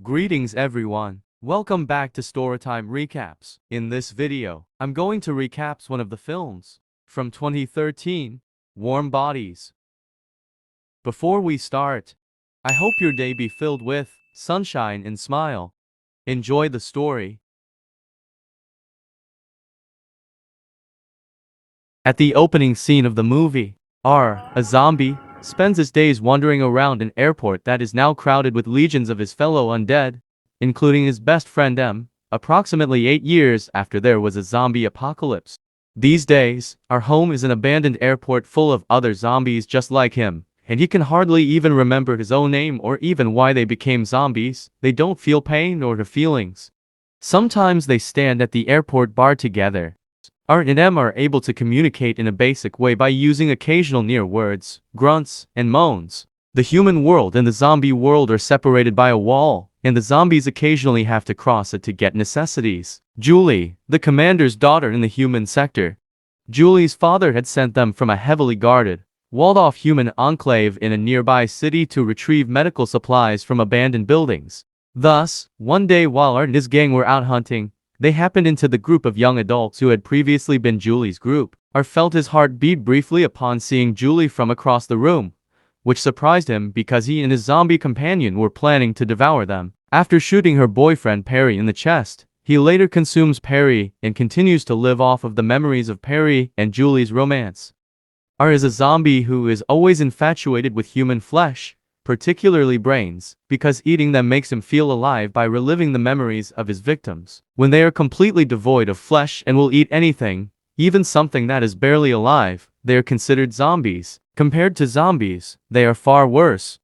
Greetings everyone. Welcome back to Storytime Recaps. In this video, I'm going to recap one of the films from 2013, Warm Bodies. Before we start, I hope your day be filled with sunshine and smile. Enjoy the story. At the opening scene of the movie, a zombie, spends his days wandering around an airport that is now crowded with legions of his fellow undead, including his best friend M, approximately 8 years after there was a zombie apocalypse. These days, our home is an abandoned airport full of other zombies just like him, and he can hardly even remember his own name or even why they became zombies. They don't feel pain or feelings. Sometimes they stand at the airport bar together. Art and M are able to communicate in a basic way by using occasional near words, grunts, and moans. The human world and the zombie world are separated by a wall, and the zombies occasionally have to cross it to get necessities. Julie, the commander's daughter in the human sector. Julie's father had sent them from a heavily guarded, walled-off human enclave in a nearby city to retrieve medical supplies from abandoned buildings. Thus, one day while Art and his gang were out hunting, they happened into the group of young adults who had previously been Julie's group. Art felt his heart beat briefly upon seeing Julie from across the room, which surprised him because he and his zombie companion were planning to devour them. After shooting her boyfriend Perry in the chest, he later consumes Perry and continues to live off of the memories of Perry and Julie's romance. Art is a zombie who is always infatuated with human flesh, particularly brains, because eating them makes him feel alive by reliving the memories of his victims. When they are completely devoid of flesh and will eat anything, even something that is barely alive, they are considered zombies. Compared to zombies, they are far worse.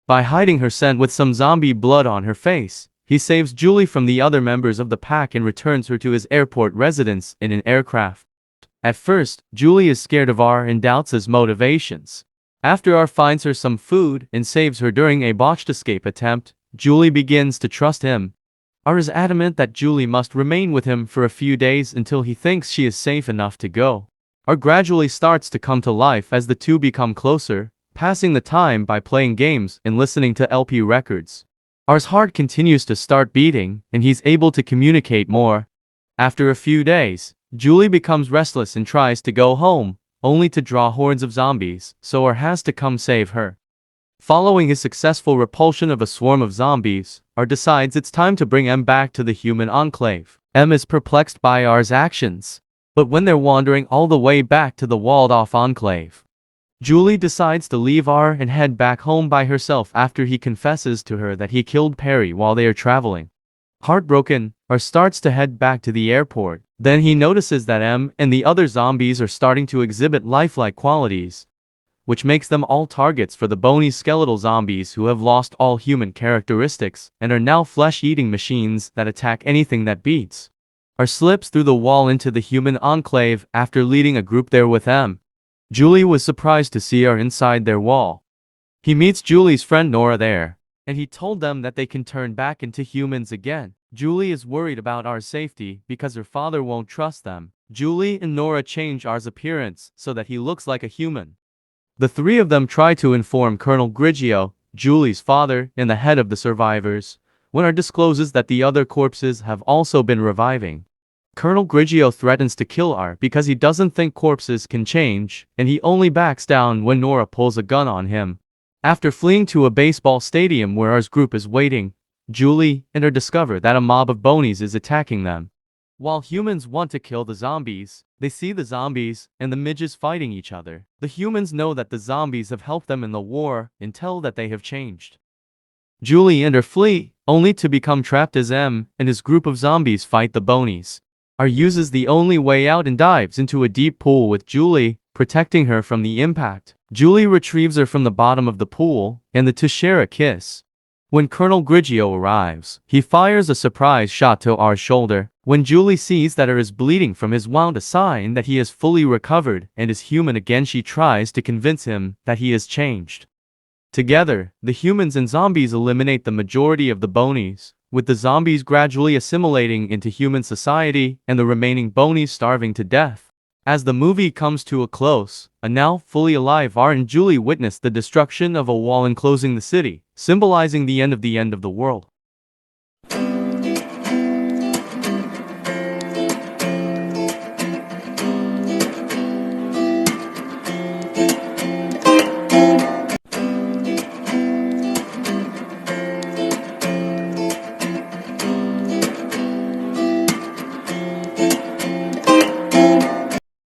By hiding her scent with some zombie blood on her face, he saves Julie from the other members of the pack and returns her to his airport residence in an aircraft. At first, Julie is scared of R and doubts his motivations. After R finds her some food and saves her during a botched escape attempt, Julie begins to trust him. R is adamant that Julie must remain with him for a few days until he thinks she is safe enough to go. R gradually starts to come to life as the two become closer, passing the time by playing games and listening to LP records. R's heart continues to start beating, and he's able to communicate more. After a few days, Julie becomes restless and tries to go home, only to draw hordes of zombies, so R has to come save her. Following his successful repulsion of a swarm of zombies, R decides it's time to bring M back to the human enclave. M is perplexed by R's actions, but when they're wandering all the way back to the walled-off enclave, Julie decides to leave R and head back home by herself after he confesses to her that he killed Perry while they are traveling. Heartbroken, R starts to head back to the airport. Then he notices that M and the other zombies are starting to exhibit lifelike qualities, which makes them all targets for the bony skeletal zombies who have lost all human characteristics and are now flesh-eating machines that attack anything that beats. R slips through the wall into the human enclave after leading a group there with M. Julie was surprised to see R inside their wall. He meets Julie's friend Nora there, and he told them that they can turn back into humans again. Julie is worried about R's safety because her father won't trust them. Julie and Nora change R's appearance so that he looks like a human. The three of them try to inform Colonel Grigio, Julie's father and the head of the survivors, when R discloses that the other corpses have also been reviving. Colonel Grigio threatens to kill R because he doesn't think corpses can change, and he only backs down when Nora pulls a gun on him. After fleeing to a baseball stadium where R's group is waiting, Julie and R discover that a mob of bonies is attacking them. While humans want to kill the zombies, they see the zombies and the midges fighting each other. The humans know that the zombies have helped them in the war and tell that they have changed. Julie and R flee, only to become trapped as M and his group of zombies fight the bonies. R uses the only way out and dives into a deep pool with Julie, protecting her from the impact. Julie retrieves her from the bottom of the pool, and the two share a kiss. When Colonel Grigio arrives, he fires a surprise shot to R's shoulder. When Julie sees that R is bleeding from his wound, a sign that he has fully recovered and is human again, she tries to convince him that he has changed. Together, the humans and zombies eliminate the majority of the bonies, with the zombies gradually assimilating into human society and the remaining bonies starving to death. As the movie comes to a close, a now fully alive R and Julie witness the destruction of a wall enclosing the city, symbolizing the end of the world.